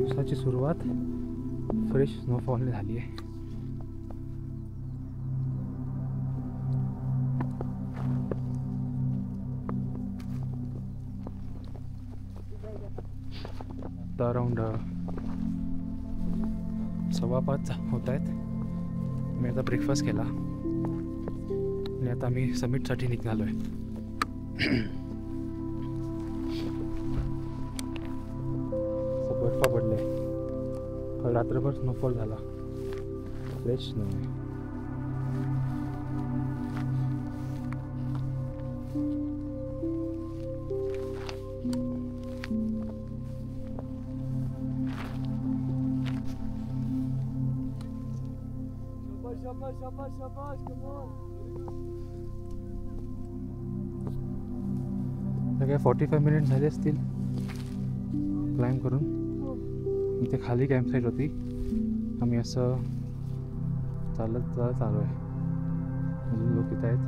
पावसाची सुरुवात फ्रेश स्नोफॉलने झाली आहे. आता अराऊंड 5:15 होत आहेत. मी आता ब्रेकफास्ट केला आणि आता मी समिटसाठी निघालो आहे. बर्फ पडले. काल रात्रभर स्नोफॉल झाला. फ्रेश स्नो आहे. काय 45 मिनिट झाले असतील क्लाइंब करून. इथे खाली कॅम्पसाईट होती. आम्ही असं चालत चालत आलो आहे. अजून लोक इथे आहेत.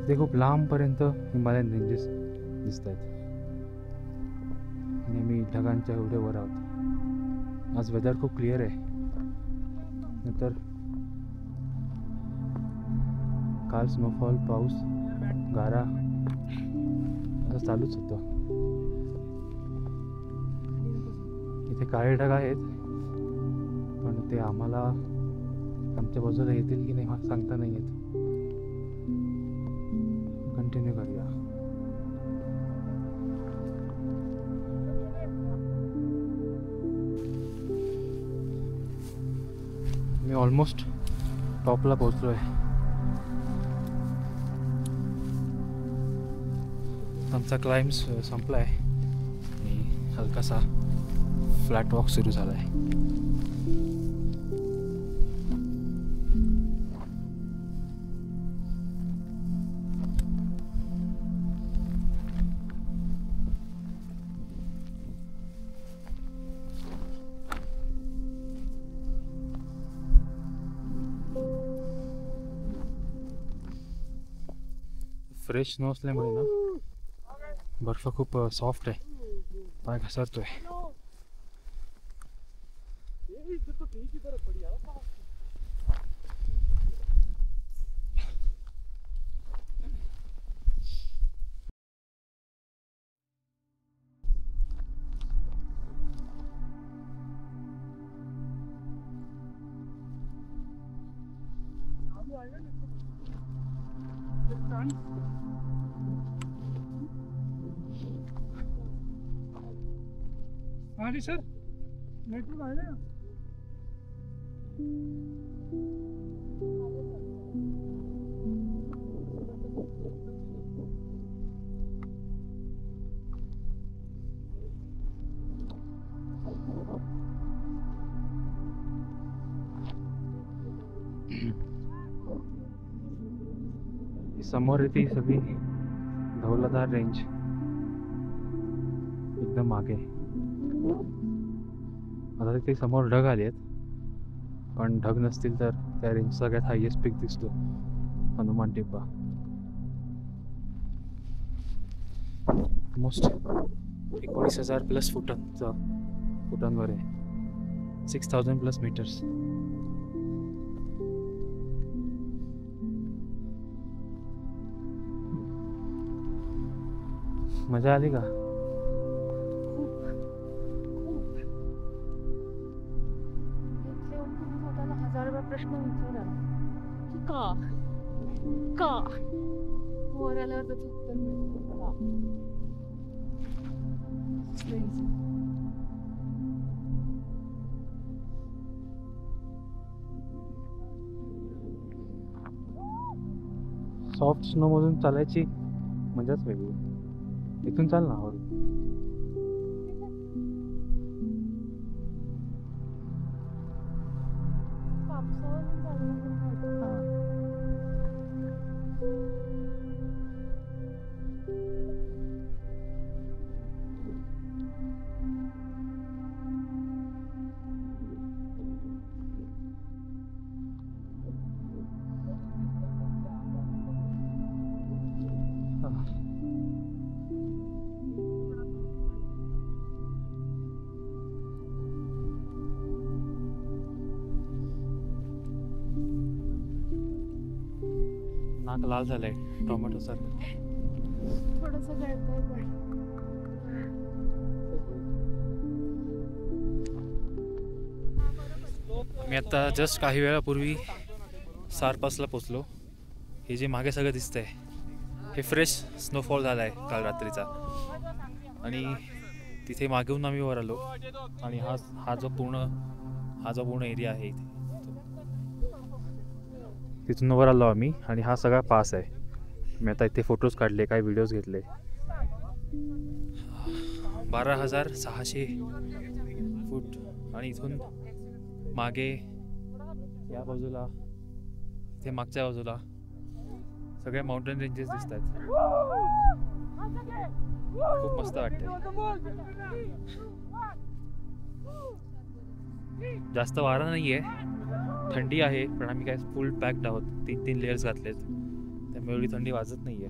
ते खूप लांबपर्यंत हिमालयन रेंजेस दिसत आहेत आणि आम्ही ढगांच्या एवढे वर आहोत. आज वेदर खूप क्लिअर आहे. नंतर काल स्नोफॉल, पाऊस, गारा असं चालूच होतं. इथे काळे ढग आहेत पण ते आम्हाला आमच्या बाजूला येतील की नाही सांगता नाही येत. कंटिन्यू करूया. मी ऑलमोस्ट टॉपला पोहोचलो आहे. आमचा क्लाइम्ब संपला आहे आणि हलकासा फ्लॅट वॉक सुरू झाला आहे. फ्रेश स्नो असल्यामुळे ना बर्फ खूप सॉफ्ट आहे. पाय घसरतोय. हाँ जी सर, नेटवर्क आएगा ना? समोर येते सगळी धौलाधार रेंज एकदम मागे. आता तिथे समोर ढग आले आहेत पण ढग नसतील तर त्या रेंज सगळ्यात हायेस्ट पीक दिसतो हनुमान टिप्पा. ऑलमोस्ट 19,000 प्लस फुटांवर आहे. 6,000 प्लस मीटर्स. मजा आली का? प्रश्न विचारा की का वर आल्यावर त्याचं उत्तर मिळतं का. सॉफ्ट स्नो मधून चालायची मजाच वेगळी. इथून चाल ना हळू. नाक लाल झालंय टोमॅटो सारखं. थोडस गळतंय पण. मी आता जस्ट काही वेळापूर्वी सारपासला पोचलो. हे जे मागे सगळं दिसतंय हे फ्रेश स्नोफॉल झाला आहे काल रात्रीचा. आणि तिथे मागेहून आम्ही वर आलो आणि हा जो पूर्ण एरिया आहे इथे तिथून वर आलो आम्ही. आणि हा सगळा पास आहे. मी आता इथे फोटोज काढले, काही व्हिडिओज घेतले. 12,600 फूट. आणि इथून मागे या बाजूला इथे मागच्या बाजूला सगळे माउंटेन रेंजेस दिसत आहेत. खूप मस्त वाटते. जास्त वारा नाहीये, थंडी आहे, पण आम्ही काय फुल पॅक्ड आहोत. 3 लेयर्स घातलेत, त्यामुळे एवढी थंडी वाजत नाहीये.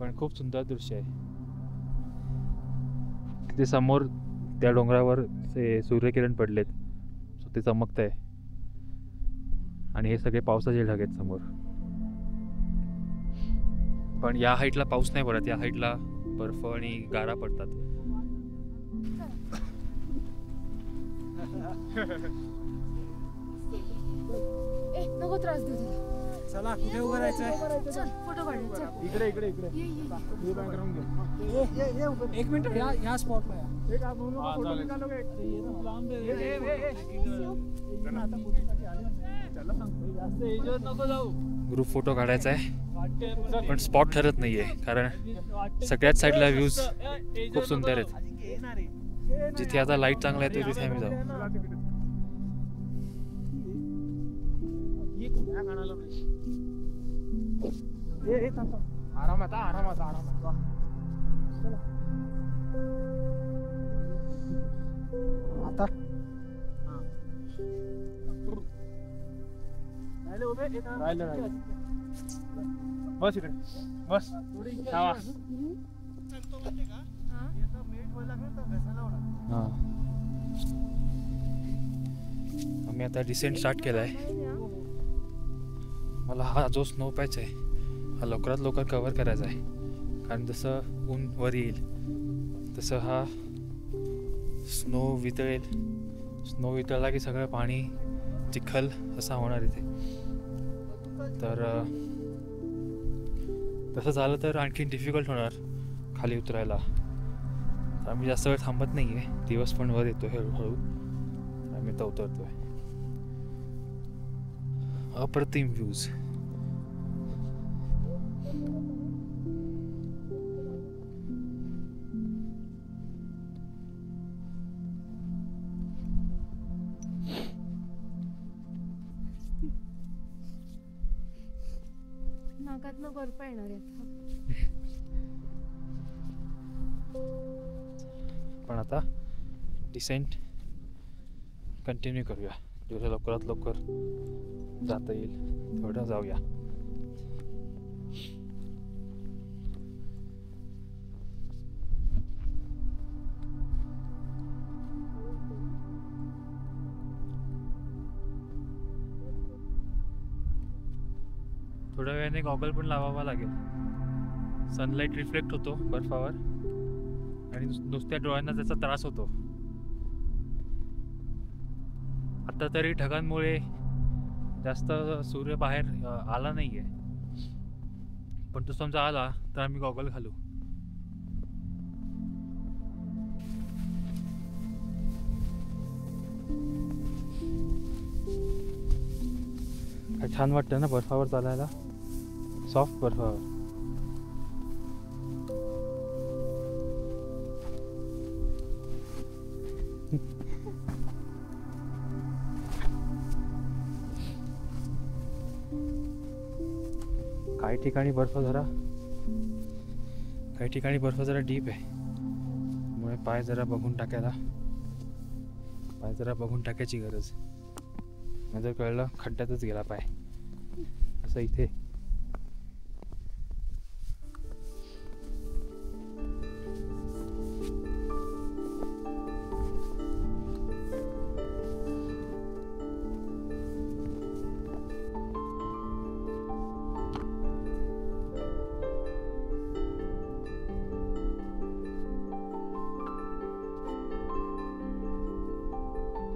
पण खूप सुंदर दृश्य आहे. तिथे समोर त्या डोंगरावर ते सूर्यकिरण पडलेत, सो ते चमकत आहे. आणि हे सगळे पावसाचे ढग आहेत समोर. पण या हाईटला पाऊस नाही पडत, या हाईटला बर्फ आणि गारा पडतात. नको त्रास देऊ तुला. चला कुठे उभं राहायचंय? चल फोटो काढू. चल इकडे एक मिनिट या स्पॉटला या. ग्रुप फोटो काढायचा आहे, पण स्पॉट ठरत नाहीये कारण सगळ्याच साईडला व्ह्यूज खूप सुंदर आहेत. जिथे आता लाईट चांगला येतो तिथे आम्ही जाऊ. आरामात आता बस इकडे बस. आम्ही आता डिसेंट स्टार्ट केलाय. मला हा जो स्नो पॅच आहे हा लवकरात लवकर कव्हर करायचा आहे, कारण जसं ऊन वर येईल तसं हा स्नो वितळेल. स्नो वितळला की सगळं पाणी चिखल असा होणार इथे. तर तसं झालं तर आणखी डिफिकल्ट होणार खाली उतरायला. तर आम्ही जास्त वेळ थांबत नाही आहे. दिवस पण वर येतो हळूहळू. आम्ही आता उतरतोय. अप्रतिम व्ह्यूज. नाकातनं बर्फ येणार आहे. पण आता डिसेंट कंटिन्यू करूया. जेवढं लवकरात लवकर जाता येईल तेवढं जाऊया. थोड्या वेळाने गॉगल पण लावावा लागेल. सनलाईट रिफ्लेक्ट होतो बर्फावर आणि नुसत्या डोळ्यांना त्याचा त्रास होतो. आता तरी ढगांमुळे जास्त सूर्य बाहेर आला नाहीये, पण तो समजा आला तर आम्ही गॉगल घालू. काय छान वाटतं ना बर्फावर चालायला, सॉफ्ट बर्फावर. काही ठिकाणी बर्फ जरा डीप आहे, त्यामुळे पाय जरा बघून टाकायची गरज. नंतर कळलं खड्ड्यातच गेला पाय. असं इथे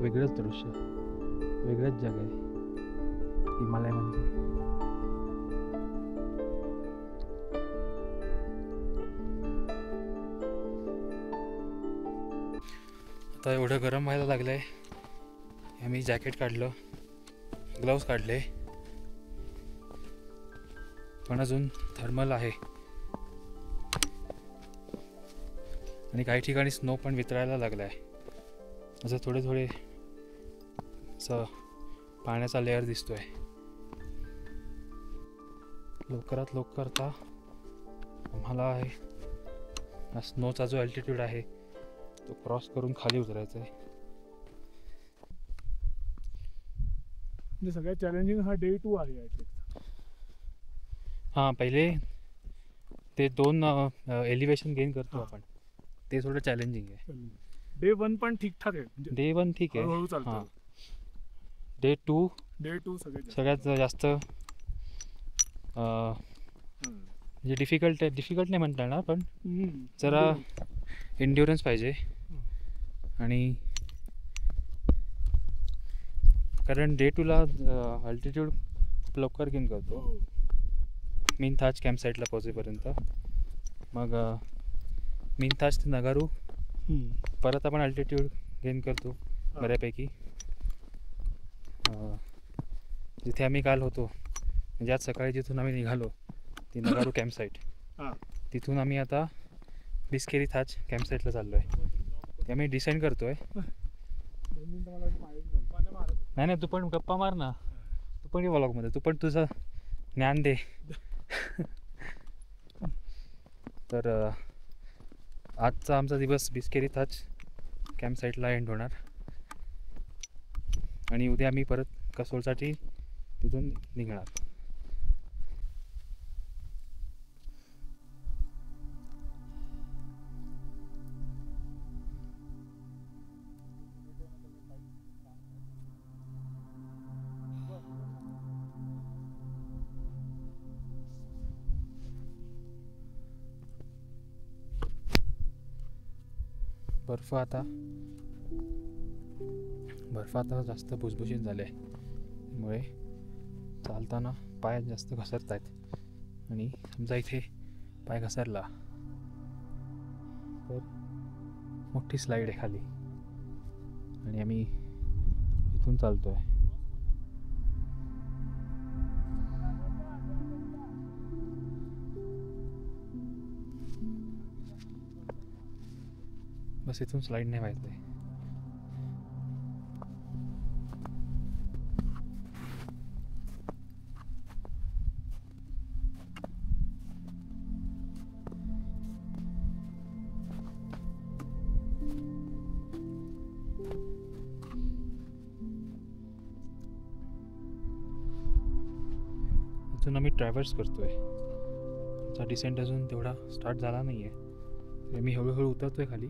वेगळंच दृश्य, वेगळंच जग आहे हिमालय म्हणजे. आता एवढं गरम व्हायला लागलं आहे. आम्ही जॅकेट काढलं, ग्लव्स काढले, पण अजून थर्मल आहे. आणि काही ठिकाणी स्नो पण वितळायला लागला आहे. असं थोडे थोडे असं पाण्याचा लेअर दिसतोय. लवकरात लवकर आता आम्हाला हा स्नोचा जो अल्टिट्यूड आहे तो क्रॉस करून खाली उतरायचा आहे. म्हणजे सगळ्यात चॅलेंजिंग हा डे 2 आहे. हां, पहिले ते 2 एलिव्हेशन गेन करतो आपण, ते थोडं चॅलेंजिंग आहे. डे 1 पण ठीकठाक आहे, म्हणजे डे 1 ठीक आहे. हळूहळू चालतं. हां, डे 2 सगळ्यात सगळ्यात जास्त म्हणजे डिफिकल्ट नाही म्हणता येणार, पण जरा एन्ड्युरन्स पाहिजे. आणि कारण डे 2ला अल्टिट्यूड खूप लवकर गेन करतो मीनथाज कॅम्प साईटला पोहोचेपर्यंत. मग मीनथाज ते नगारू परत आपण अल्टिट्यूड गेन करतो बऱ्यापैकी. जिथे आम्ही काल होतो, म्हणजे आज सकाळी जिथून आम्ही निघालो ती नगारू कॅम्प साईट, तिथून आम्ही आता बिस्केरी थाज कॅम्प साईटला चाललो आहे. ते आम्ही डिसेंड करतो आहे. नाही, तू पण गप्पा मार ना, तू पण ये व्लॉगमध्ये, तू पण तुझं ज्ञान दे. तर आजचा आमचा दिवस बिस्केरी थाज कॅम्प साईटला एंड होणार. आणि उद्या आम्ही परत कसोलसाठी तिथून निघणार. बर्फ आता जास्त भुसभुशीत झाले आहे, त्यामुळे चालताना पाय जास्त घसरत आहेत. आणि समजा इथे पाय घसरला तर मोठी स्लाईड आहे खाली, आणि आम्ही इथून चालतो आहे. बस इथून स्लाईड नाही व्हायचं आहे. इथून आम्ही ट्रॅव्हल्स करतोय. आमचा डिसेंट अजून तेवढा स्टार्ट झाला नाही आहे. मी हळूहळू उतरतोय खाली.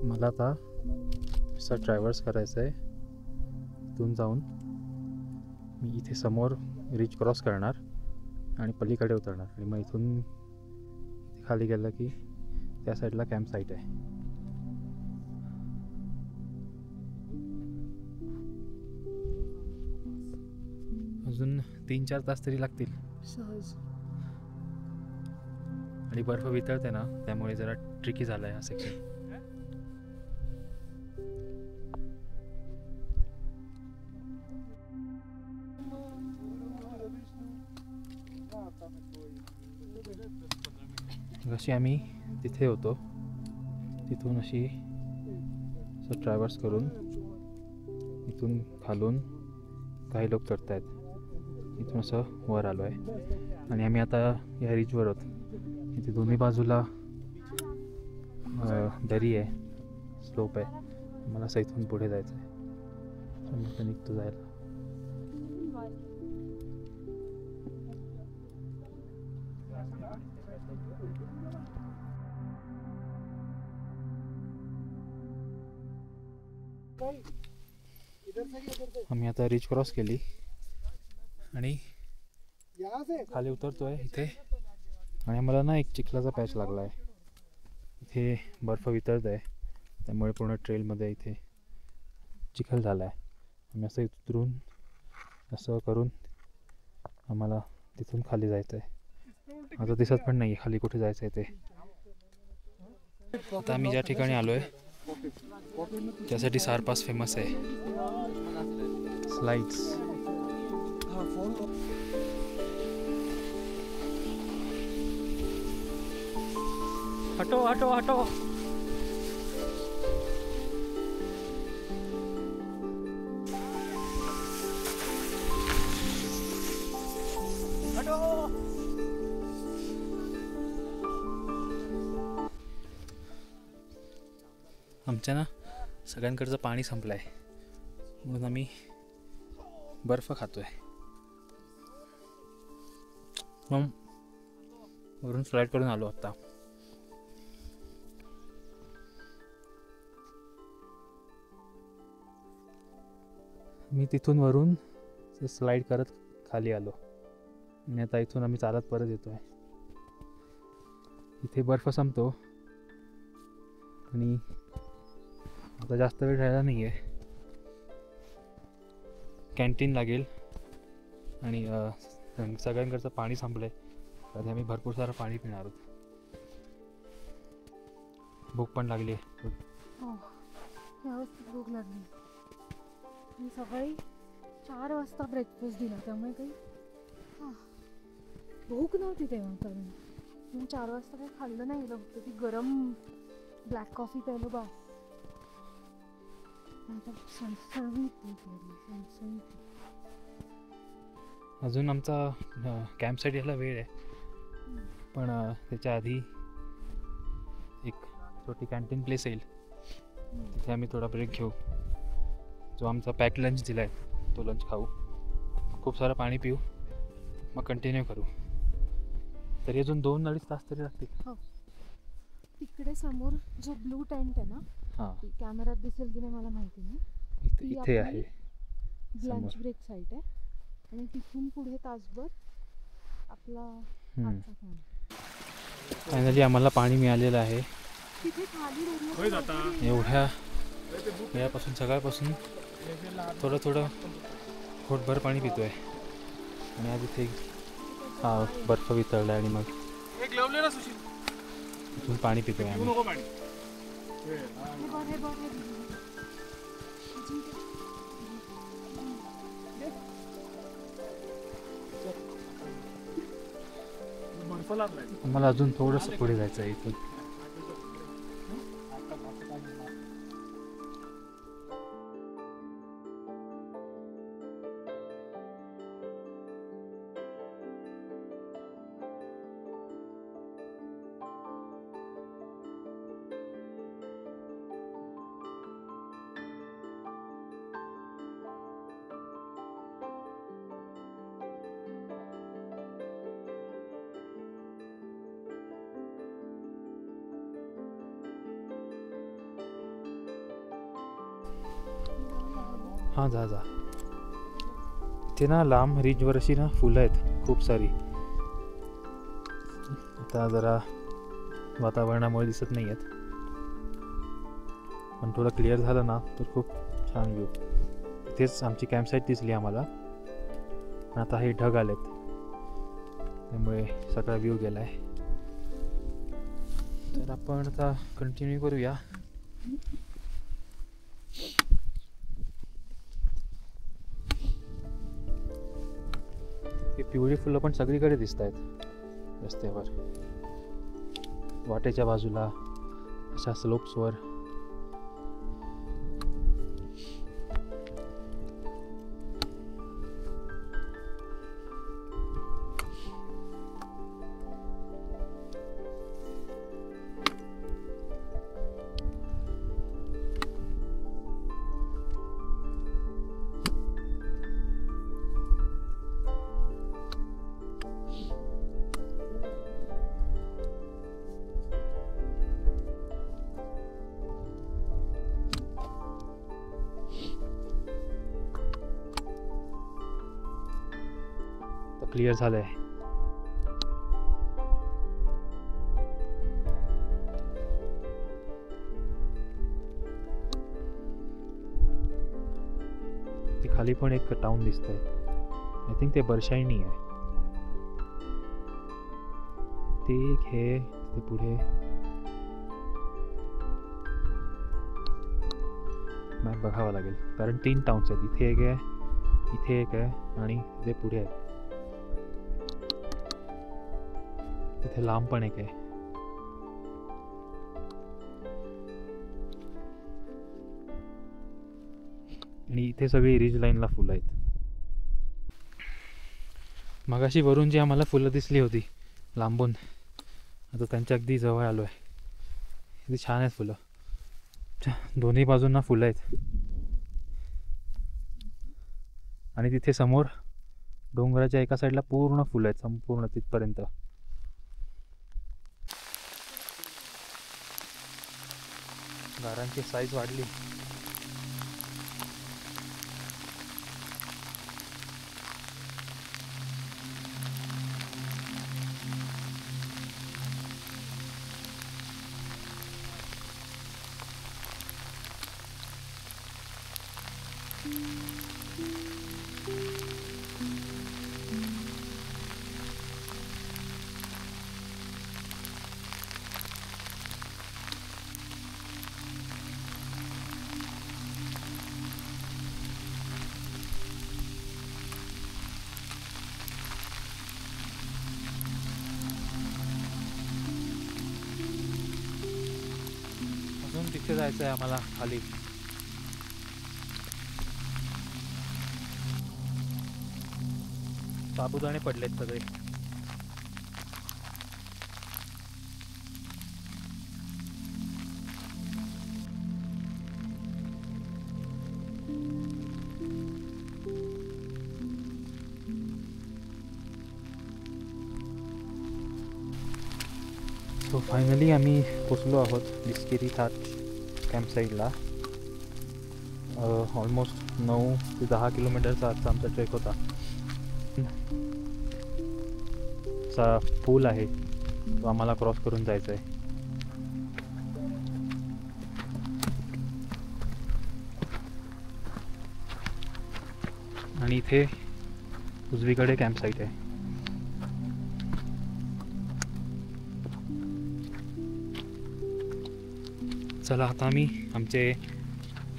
मला आता असा ट्रॅव्हल्स करायचं आहे. इथून जाऊन मी इथे समोर रिच क्रॉस करणार आणि पलीकडे उतरणार, आणि मग इथून खाली गेलं की त्या साईडला कॅम्प साईट आहे. अजून 3-4 तास तरी लागतील सहज. आणि बर्फ वितळते ना, त्यामुळे जरा ट्रिकी झाला आहे हा सेक्शन. जशी आम्ही तिथे होतो तिथून अशी असं ट्रॅव्हल्स करून इथून खालून काही लोक चढत आहेत, इथून असं वर आलो आहे. आणि आम्ही आता या रिचवर आहोत. इथे दोन्ही बाजूला दरी आहे, स्लोप आहे. मला असं इथून पुढे जायचं आहे, निघतो जायला. आम्ही आता रिच क्रॉस केली आणि खाली उतरतोय. इथे आणि आम्हाला ना एक चिखलाचा पॅच लागला आहे. इथे बर्फ वितळत आहे, त्यामुळे पूर्ण ट्रेलमध्ये इथे चिखल झाला आहे. आम्ही असं उतरून असं करून आम्हाला तिथून खाली जायचं आहे. आता दिसत पण नाही खाली कुठे जायचं आहे ते. आता आम्ही ज्या ठिकाणी आलो आहे त्यासाठी सारपास फेमस आहे. स्लाइड्स. हटो हटो हटो. आमच्या ना सगळ्यांकडचं पाणी संपलं आहे, म्हणून आम्ही बर्फ खातोय. मग वरून फ्लाईट करून आलो आता. मी तिथून वरून स्लाईड करत खाली आलो आणि आता इथून आम्ही चालत परत येतोय. इथे बर्फ संपतो आणि आता जास्त वेळ राहिला नाही आहे. कॅन्टीन लागेल आणि सगळ्यांकडचं पाणी संपलं आहे, तर आम्ही भरपूर सारं पाणी पिणार आहोत. भूक पण लागली आहे. व्यवस्थित भूक लागली. मी सकाळी 4 वाजता ब्रेकफास्ट दिला, त्यामुळे काही भूक नव्हती तेव्हा. कारण मी 4 वाजता काही खाल्लं नाही, फक्त ती गरम ब्लॅक कॉफी प्यायलो बा. अजून आमचा कॅम्पसाईट यायला वेळ आहे, पण त्याच्या आधी एक छोटी कॅन्टीन प्लेस येईल, तिथे आम्ही थोडा ब्रेक घेऊ. जो आमचा पॅक लंच दिला आहे तो लंच खाऊ, खूप सारं पाणी पिऊ, मग कंटिन्यू करू. तरी अजून 2-2.5 तास तरी लागतील. तिकडे समोर जो ब्लू टेंट आहे ना, हां, कॅमेऱ्यात दिसेल की नाही मला माहिती नाही. इथे आहे लंच ब्रेक साईट आहे आणि तिथून पुढे तासभर आपला फायनली आम्हाला पाणी मिळालेलं आहे. तिथे खाली एवढ्या वेळापासून सकाळपासून थोडं थोडं पोटभर पाणी पितोय आणि आज इथे बर्फ वितळला आणि मग इथून पाणी पितोय आम्ही. आम्हाला अजून थोडंसं पुढे जायचं आहे इथून. हां, जा जा. इथे ना लांब रिजवर अशी ना फुलं आहेत खूप सारी. आता जरा वातावरणामुळे दिसत नाही आहेत, पण थोडं क्लिअर झालं ना तर खूप छान व्ह्यू. इथेच आमची कॅम्पसाईट दिसली आम्हाला. आता हे ढग आलेत, त्यामुळे सगळा व्ह्यू गेला आहे. तर आपण आता कंटिन्यू करूया. ही पिवळी फुलं पण सगळीकडे दिसत आहेत रस्त्यावर, वाटेच्या बाजूला, अशा स्लोप्सवर. क्लिअर झालंय. खाली पण एक टाउन दिसतंय. आय थिंक ते बरशाईनी आहे. ते एक हे ते पुढे मॅप बघावा लागेल कारण 3 टाउन्स आहेत. इथे एक आहे, इथे एक आहे आणि इथे पुढे आहे. तिथे लांब पण एक आहे. आणि इथे सगळी रिज लाईनला फुलं आहेत. मगाशी वरून जी आम्हाला फुलं दिसली होती लांबून, आता त्यांच्या अगदी जवळ आलो आहे. इथे छान आहेत फुलं, दोन्ही बाजूंना फुलं आहेत. आणि तिथे समोर डोंगराच्या एका साईडला पूर्ण फुलं आहेत, संपूर्ण तिथपर्यंत. गारांची साईज वाढली. अजून तिथे जायचं आहे आम्हाला खाली. साबुदाणे पडलेत सगळे. सो फायनली आम्ही पोचलो आहोत बिस्किरी थाट कॅम्पसाईटला. ऑलमोस्ट 9 ते 10 किलोमीटरचा आजचा आमचा ट्रेक होता. चा पूल आहे तो आम्हाला क्रॉस करून जायचा आहे. आणि इथे उजवीकडे कॅम्पसाईट आहे. चला आता आम्ही आमचे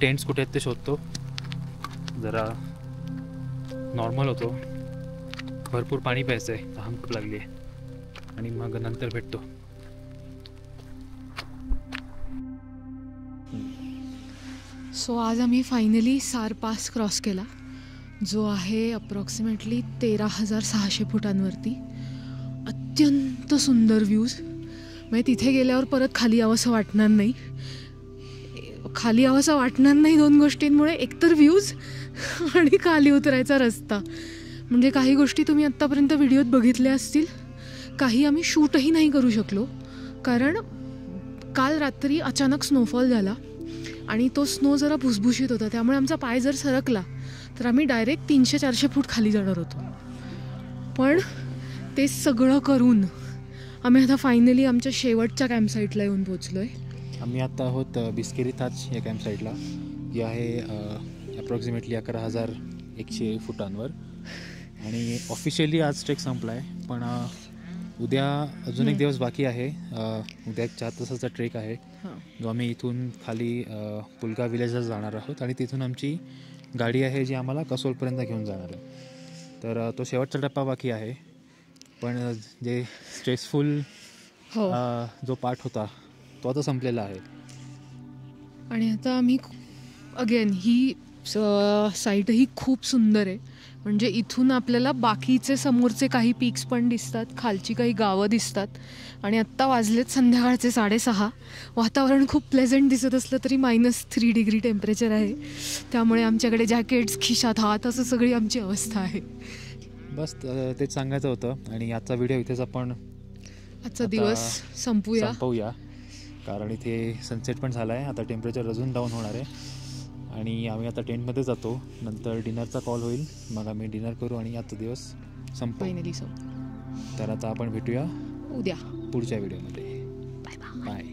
टेंट्स कुठे आहेत ते शोधतो. जरा नॉर्मल होतो, भरपूर पाणी प्यायचं आहे, तहान खूप लागली आहे. आणि मग नंतर भेटतो. सो आज आम्ही फायनली सार पास क्रॉस केला, जो आहे अप्रॉक्सिमेटली 13,600 फुटांवरती. अत्यंत सुंदर व्ह्यूज. म्हणजे तिथे गेल्यावर परत खाली यावंसं वाटणार नाही. खाली यावंसं वाटणार नाही 2 गोष्टींमुळे. एकतर व्ह्यूज आणि खाली उतरायचा रस्ता. म्हणजे काही गोष्टी तुम्ही आत्तापर्यंत व्हिडिओत बघितल्या असतील, काही आम्ही शूटही नाही करू शकलो कारण काल रात्री अचानक स्नोफॉल झाला आणि तो स्नो जरा भुसभुशीत होता. त्यामुळे आमचा पाय जर सरकला तर आम्ही डायरेक्ट 300-400 फूट खाली जाणार होतो. पण ते सगळं करून आम्ही आता फायनली आमच्या शेवटच्या कॅम्पसाईटला येऊन पोचलो आहे. आम्ही आत्ता आहोत बिस्किरी थाच या कॅम्पसाईटला. जी आहे अप्रॉक्सिमेटली 11,100 फुटांवर. आणि ऑफिशियली आज ट्रेक संपला आहे, पण उद्या अजून एक दिवस बाकी आहे. उद्या 4 तासाचा ट्रेक आहे, जो आम्ही इथून खाली पुलगा विलेजला जाणार आहोत. आणि तिथून आमची गाडी आहे जी आम्हाला कसोलपर्यंत घेऊन जाणार आहे. तर तो शेवटचा टप्पा बाकी आहे. पण जे स्ट्रेसफुल जो पार्ट होता तो आता संपलेला आहे. आणि आता आम्ही अगेन ही साईट ही खूप सुंदर आहे. म्हणजे इथून आपल्याला बाकीचे समोरचे काही पीक्स पण दिसतात, खालची काही गावं दिसतात. आणि आत्ता वाजलेत संध्याकाळचे 6:30. वातावरण खूप प्लेझंट दिसत असलं तरी -3 डिग्री टेम्परेचर आहे. त्यामुळे आमच्याकडे जॅकेट्स, खिशात हात, असं सगळी आमची अवस्था आहे. बस तेच सांगायचं होतं. आणि आजचा व्हिडिओ इथेच आपण आजचा दिवस संपवूया. कारण इथे सनसेट पण झाला आहे. आता टेम्परेचर अजून डाऊन होणार आहे. आणि आम्ही आता टेंटमध्ये जातो. नंतर डिनरचा कॉल होईल, मग आम्ही डिनर करू आणि आजचा दिवस फायनली तर आता आपण भेटूया उद्या पुढच्या व्हिडिओमध्ये. बाय.